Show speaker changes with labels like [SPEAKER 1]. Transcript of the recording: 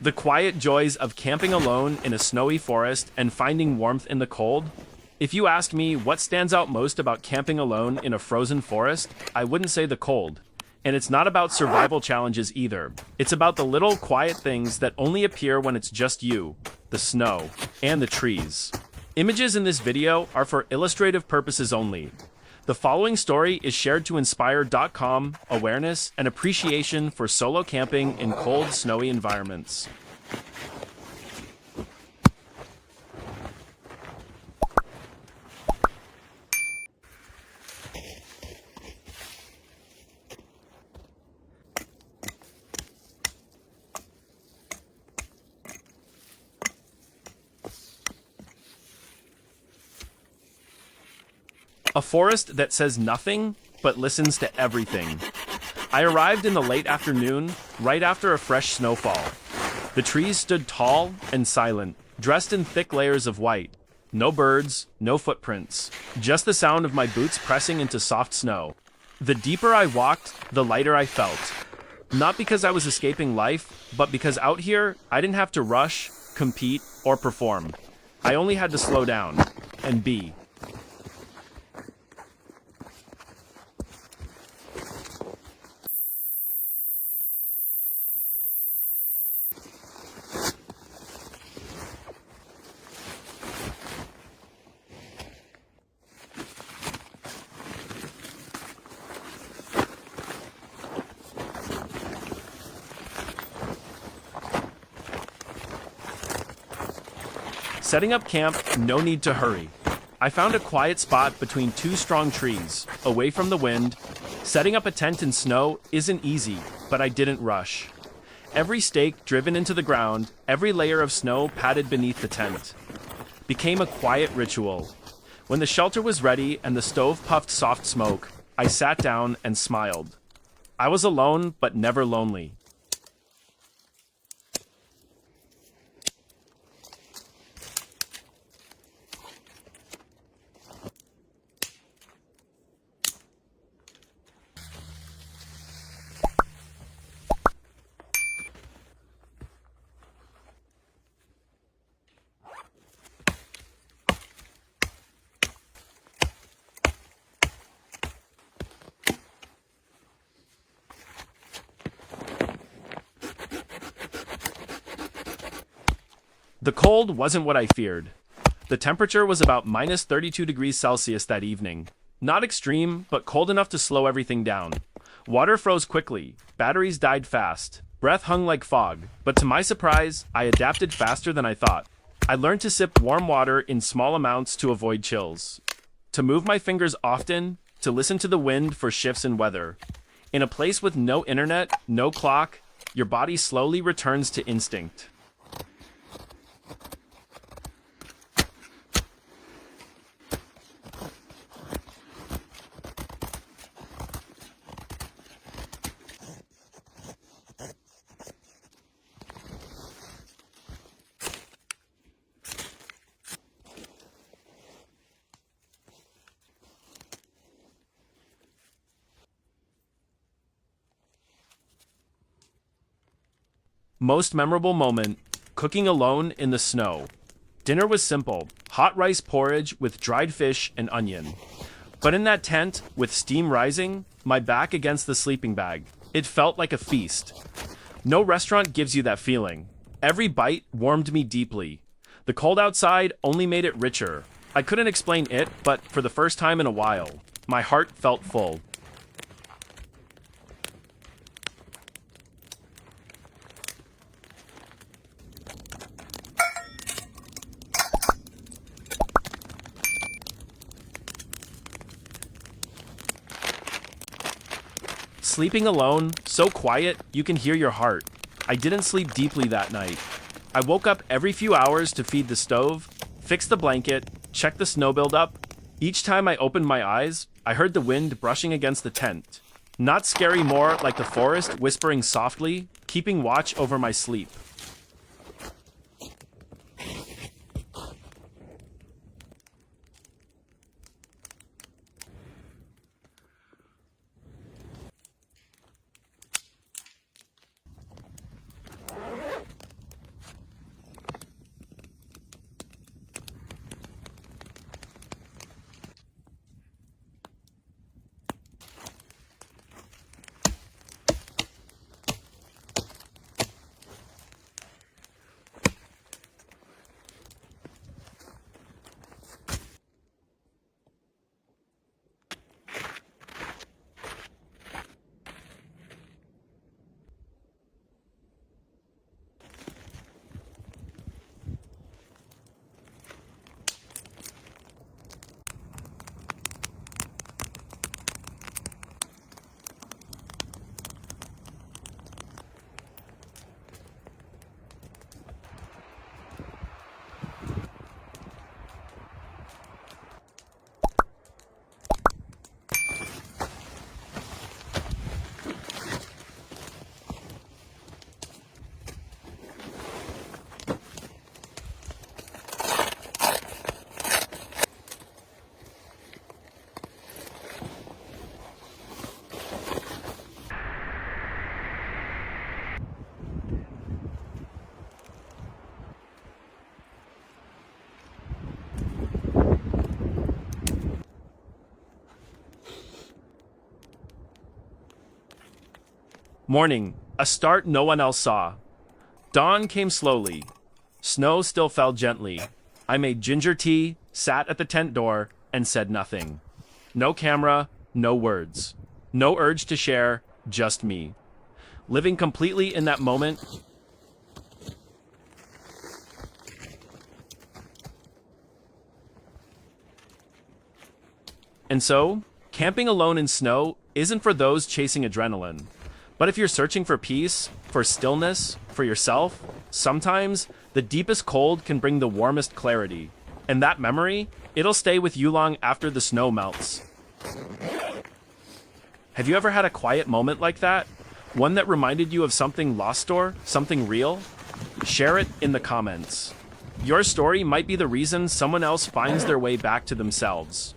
[SPEAKER 1] The quiet joys of camping alone in a snowy forest and finding warmth in the cold. If you ask me what stands out most about camping alone in a frozen forest, I wouldn't say the cold. And it's not about survival challenges either. It's about the little quiet things that only appear when it's just you, the snow, and the trees. Images in this video are for illustrative purposes only. The following story is shared to inspire.com awareness and appreciation for solo camping in cold, snowy environments. A forest that says nothing, but listens to everything. I arrived in the late afternoon, right after a fresh snowfall. The trees stood tall and silent, dressed in thick layers of white. No birds, no footprints, just the sound of my boots pressing into soft snow. The deeper I walked, the lighter I felt. Not because I was escaping life, but because out here, I didn't have to rush, compete, or perform. I only had to slow down and be. Setting up camp, no need to hurry. I found a quiet spot between two strong trees, away from the wind. Setting up a tent in snow isn't easy, but I didn't rush. Every stake driven into the ground, every layer of snow patted beneath the tent, became a quiet ritual. When the shelter was ready and the stove puffed soft smoke, I sat down and smiled. I was alone, but never lonely. The cold wasn't what I feared. The temperature was about minus 32 degrees Celsius that evening. Not extreme, but cold enough to slow everything down. Water froze quickly, batteries died fast, breath hung like fog, but to my surprise, I adapted faster than I thought. I learned to sip warm water in small amounts to avoid chills, to move my fingers often, to listen to the wind for shifts in weather. In a place with no internet, no clock, your body slowly returns to instinct. Most memorable moment, cooking alone in the snow. Dinner was simple, hot rice porridge with dried fish and onion. But in that tent, with steam rising, my back against the sleeping bag, it felt like a feast. No restaurant gives you that feeling. Every bite warmed me deeply. The cold outside only made it richer. I couldn't explain it, but for the first time in a while, my heart felt full. Sleeping alone, so quiet, you can hear your heart. I didn't sleep deeply that night. I woke up every few hours to feed the stove, fix the blanket, check the snow buildup. Each time I opened my eyes, I heard the wind brushing against the tent. Not scary, more like the forest whispering softly, keeping watch over my sleep. Morning, a start no one else saw. Dawn came slowly. Snow still fell gently. I made ginger tea, sat at the tent door, and said nothing. No camera, no words. No urge to share, just me. Living completely in that moment. And so, camping alone in snow isn't for those chasing adrenaline. But if you're searching for peace, for stillness, for yourself, sometimes the deepest cold can bring the warmest clarity. And that memory, it'll stay with you long after the snow melts. Have you ever had a quiet moment like that? One that reminded you of something lost or something real? Share it in the comments. Your story might be the reason someone else finds their way back to themselves.